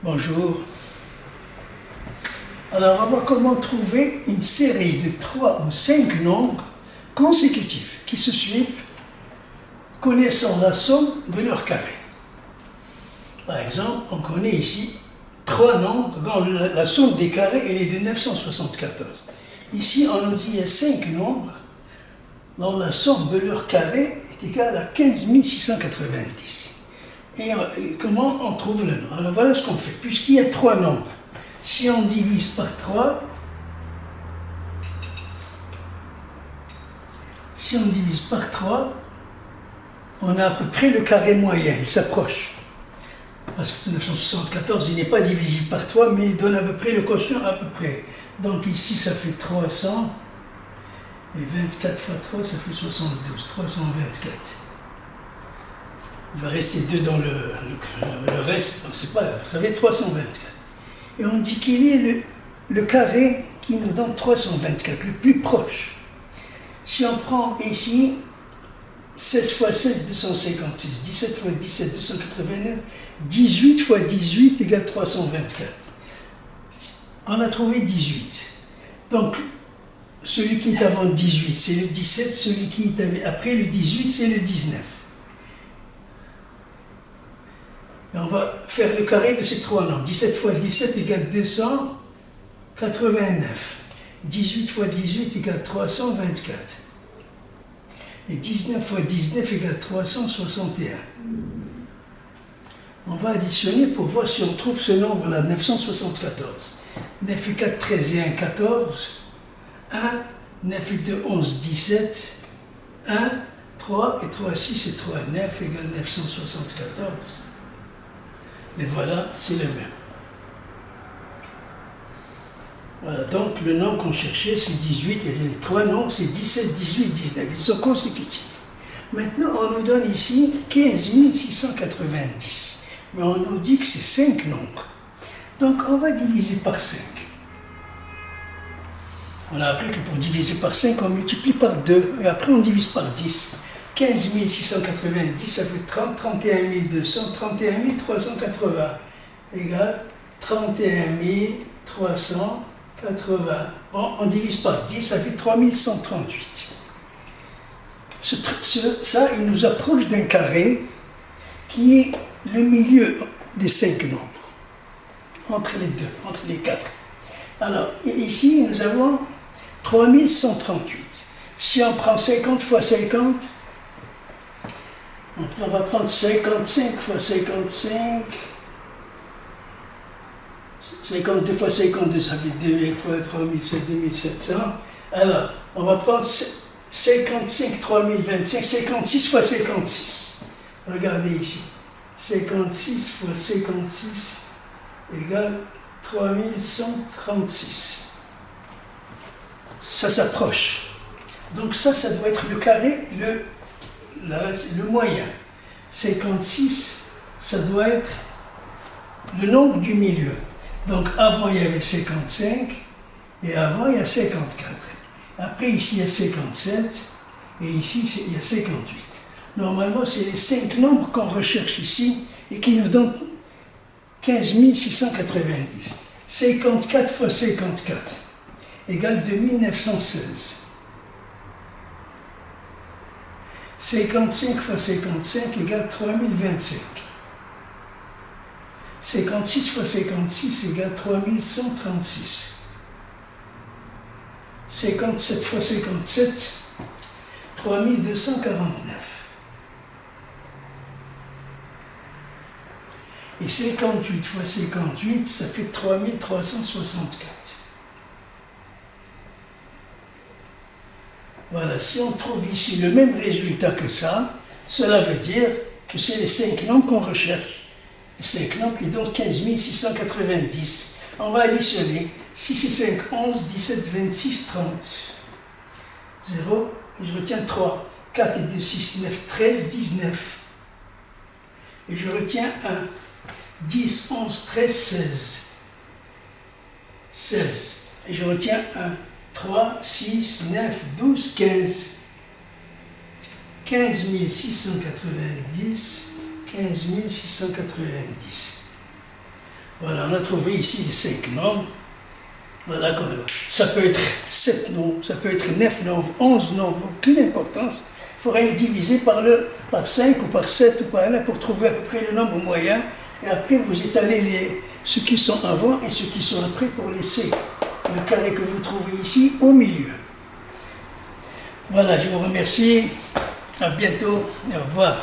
Bonjour. Alors, on va voir comment trouver une série de 3 ou 5 nombres consécutifs qui se suivent, connaissant la somme de leurs carrés. Par exemple, on connaît ici 3 nombres dont la somme des carrés elle est de 974. Ici, on nous dit qu'il y a 5 nombres dont la somme de leurs carrés est égale à 15 690. Et comment on trouve le nombre? Alors voilà ce qu'on fait. Puisqu'il y a 3 nombres, si on divise par 3, on a à peu près le carré moyen, il s'approche. Parce que 974, il n'est pas divisible par 3, mais il donne à peu près le quotient à peu près. Donc ici, ça fait 300, et 24 fois 3, ça fait 72, 324. Il va rester 2 dans le reste, c'est pas grave, ça fait 324. Et on dit qu'il est le carré qui nous donne 324, le plus proche. Si on prend ici 16 fois 16, 256, 17 fois 17, 289, 18 fois 18 égale 324. On a trouvé 18. Donc, celui qui est avant 18, c'est le 17, celui qui est après le 18, c'est le 19. Et on va faire le carré de ces 3 nombres. 17 fois 17 égale 289. 18 fois 18 égale 324. Et 19 fois 19 égale 361. On va additionner pour voir si on trouve ce nombre-là, 974. 9 et 4, 13 et 1, 14. 1, 9 et 2, 11, 17. 1, 3 et 3, 6 et 3, 9 égale 974. Mais voilà, c'est le même. Voilà, donc le nombre qu'on cherchait, c'est 18, et les 3 nombres, c'est 17, 18, 19. Ils sont consécutifs. Maintenant, on nous donne ici 15 690. Mais on nous dit que c'est 5 nombres. Donc, on va diviser par 5. On a appris que pour diviser par 5, on multiplie par 2, et après on divise par 10. 15 690, ça fait 30, 31 200, 31 380, égale 31 380. Bon, on divise par 10, ça fait 3138. Ça, il nous approche d'un carré qui est le milieu des 5 nombres, entre les deux, entre les 4. Alors, ici, nous avons 3138. Si on prend 50 fois 50, on va prendre 55 fois 55, 52 fois 52, ça fait 2700. Alors, on va prendre 55, 3025, 56 fois 56. Regardez ici. 56 fois 56 égale 3136. Ça s'approche. Donc ça doit être le carré, le moyen. 56, ça doit être le nombre du milieu. Donc avant il y avait 55, et avant il y a 54. Après ici il y a 57, et ici il y a 58. Normalement c'est les 5 nombres qu'on recherche ici, et qui nous donnent 15 690. 54 fois 54 égale 2916. 55 fois 55 égale 3025. 56 fois 56 égale 3136. 57 fois 57, 3249. Et 58 fois 58, ça fait 3364. Voilà, si on trouve ici le même résultat que ça, cela veut dire que c'est les 5 nombres qu'on recherche. Les 5 nombres qui donnent 15 690. On va additionner 6 et 5, 11, 17, 26, 30. 0, et je retiens 3. 4 et 2, 6, 9, 13, 19. Et je retiens 1. 10, 11, 13, 16. 16. Et je retiens 1. 3, 6, 9, 12, 15. 15 690, 15 690. Voilà, on a trouvé ici les 5 nombres. Voilà, ça peut être 7 nombres, ça peut être 9 nombres, 11 nombres, aucune importance. Il faudra les diviser par 5 ou par 7 ou par 1 pour trouver à peu près le nombre moyen. Et après, vous étalez ceux qui sont avant et ceux qui sont après pour laisser le carré que vous trouvez ici au milieu. Voilà, je vous remercie. À bientôt et au revoir.